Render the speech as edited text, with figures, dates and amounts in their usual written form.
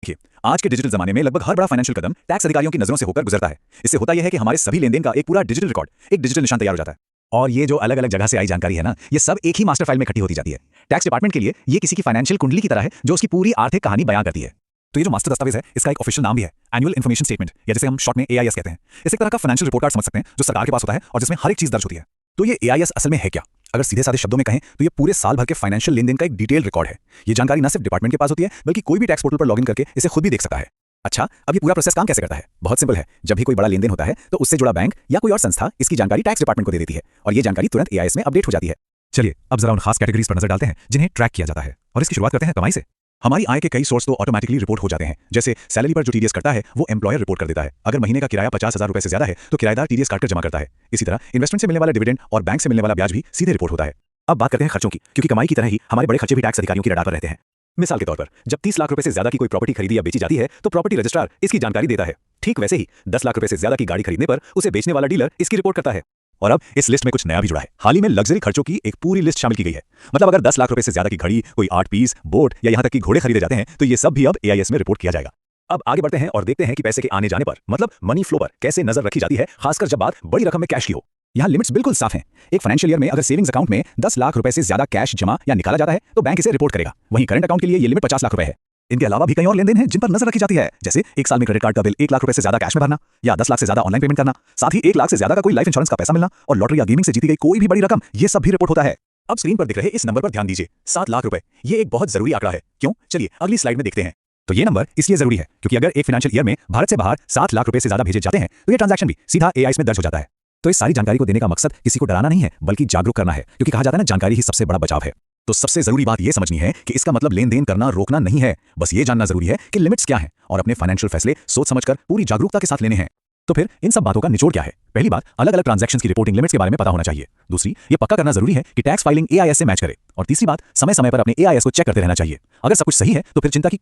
देखिए, आज के डिजिटल जमाने में लगभग हर बड़ा फाइनेंशियल कदम टैक्स अधिकारियों की नजरों से होकर गुजरता है। इससे होता यह है कि हमारे सभी लेनदेन का एक पूरा डिजिटल रिकॉर्ड, एक डिजिटल निशान तैयार हो जाता है। और ये जो अलग अलग जगह से आई जानकारी है ना, ये सब एक ही मास्टर फाइल में इकट्ठी होती जाती है। टैक्स डिपार्टमेंट के लिए ये किसी की फाइनेंशियल कुंडली की तरह है जो उसकी पूरी आर्थिक कहानी बयां करती है। तो ये जो मास्टर दस्तावेज है, इसका एक ऑफिशियल नाम भी है, एनुअल इन्फॉर्मेशन स्टेटमेंट, या जिसे हम शॉर्ट में एआईएस कहते हैं। इस एक तरह का फाइनेंशियल रिपोर्ट कार्ड समझ सकते हैं जो सरकार के पास होता है और जिसमें हर एक चीज दर्ज होती है। तो ये एआईएस असल में है क्या? अगर सीधे साधे शब्दों में कहें तो ये पूरे साल भर के फाइनेंशियल लेनदेन का एक डिटेल रिकॉर्ड है। ये जानकारी न सिर्फ डिपार्टमेंट के पास होती है, बल्कि कोई भी टैक्स पोर्टल पर लॉगिन करके इसे खुद भी देख सकता है। अच्छा, अब ये पूरा प्रोसेस काम कैसे करता है? बहुत सिंपल है। जब भी कोई बड़ा लेनदेन होता है तो उससे जुड़ा बैंक या कोई और संस्था इसकी जानकारी टैक्स डिपार्टमेंट को दे देती है और ये जानकारी तुरंत एआईएस में अपडेट हो जाती है। चलिए अब जरा उन खास कैटेगरीज पर नजर डालते हैं जिन्हें ट्रैक किया जाता है, और इसकी शुरुआत करते हैं कमाई से। हमारी आय के कई सोर्स तो ऑटोमेटिकली रिपोर्ट हो जाते हैं। जैसे सैलरी पर जो टीडीएस कटता है वो एम्प्लॉयर रिपोर्ट कर देता है। अगर महीने का किराया 50,000 रुपए से ज्यादा है तो किराएदार टीडीएस काटकर जमा करता है। इसी तरह इन्वेस्टमेंट से मिलने वाला डिविडेंड और बैंक से मिलने वाला ब्याज भी सीधे रिपोर्ट होता है। अब बात करते हैं खर्चों की, क्योंकि कमाई की तरह ही हमारे बड़े खर्चे भी टैक्स अधिकारियों की रडार पर रहते हैं। मिसाल के तौर पर जब 30 लाख रुपए से ज्यादा की कोई प्रॉपर्टी खरीदी या बेची जाती है तो प्रॉपर्टी रजिस्ट्रार इसकी जानकारी देता है। ठीक वैसे ही 10 लाख रुपए से ज्यादा की गाड़ी खरीदने पर उसे बेचने वाला डीलर इसकी रिपोर्ट करता है। और अब इस लिस्ट में कुछ नया भी जुड़ा है। हाल ही में लग्जरी खर्चों की एक पूरी लिस्ट शामिल की गई है। मतलब अगर 10 लाख रुपए से ज्यादा की घड़ी, कोई आर्ट पीस, बोट या यहाँ तक कि घोड़े खरीदे जाते हैं तो ये सब भी अब एआईएस में रिपोर्ट किया जाएगा। अब आगे बढ़ते हैं और देखते हैं कि पैसे के आने जाने पर, मतलब मनी फ्लो पर कैसे नजर रखी जाती है, खासकर जब बात बड़ी रकम में कैश की हो। यहाँ लिमिट्स बिल्कुल साफ हैं। एक फाइनेंशियल ईयर में अगर सेविंग्स अकाउंट में 10 लाख रुपए से ज्यादा कैश जमा या निकाला जाता है तो बैंक इसे रिपोर्ट करेगा। वहीं करंट अकाउंट के लिए ये लिमिट 50 लाख रुपए है। इनके अलावा भी कई और लेनदेन हैं जिन पर नजर रखी जाती है, जैसे एक साल में क्रेडिट कार्ड का बिल 1 लाख रुपए से ज्यादा कैश में भरना, या 10 लाख से ज्यादा ऑनलाइन पेमेंट करना, साथ ही 1 लाख से ज्यादा का कोई लाइफ इंश्योरेंस का पैसा मिलना, और लॉटरी या गेमिंग से जीती गई कोई भी बड़ी रकम, ये सब भी रिपोर्ट होता है। अब स्क्रीन पर दिख रहे इस नंबर पर ध्यान दीजिए, 7 लाख रुपए। ये एक बहुत जरूरी आंकड़ा है। क्यों? चलिए अगली स्लाइड में देखते हैं। तो ये नंबर इसलिए जरूरी है क्योंकि अगर एक फाइनेंशियल ईयर में भारत से बाहर 7 लाख रुपए से ज्यादा भेजे जाते हैं तो ये ट्रांजैक्शन भी सीधा एआईएस में दर्ज हो जाता है। तो इस सारी जानकारी को देने का मकसद किसी को डराना नहीं है, बल्कि जागरूक करना है, क्योंकि कहा जाता है ना, जानकारी ही सबसे बड़ा बचाव है। तो सबसे जरूरी बात यह समझनी है कि इसका मतलब लेन देन करना रोकना नहीं है, बस ये जानना जरूरी है कि लिमिट्स क्या हैं और अपने फाइनेंशियल फैसले सोच समझकर पूरी जागरूकता के साथ लेने हैं। तो फिर इन सब बातों का निचोड़ क्या है? पहली बात, अलग अलग ट्रांजैक्शंस की रिपोर्टिंग लिमिट्स के बारे में पता होना चाहिए। दूसरी, ये पक्का करना जरूरी है कि टैक्स फाइलिंग एआईएस से मैच करे। और तीसरी बात, समय समय पर अपने एआईएस को चेक करते रहना चाहिए। अगर सब कुछ सही है तो फिर चिंता की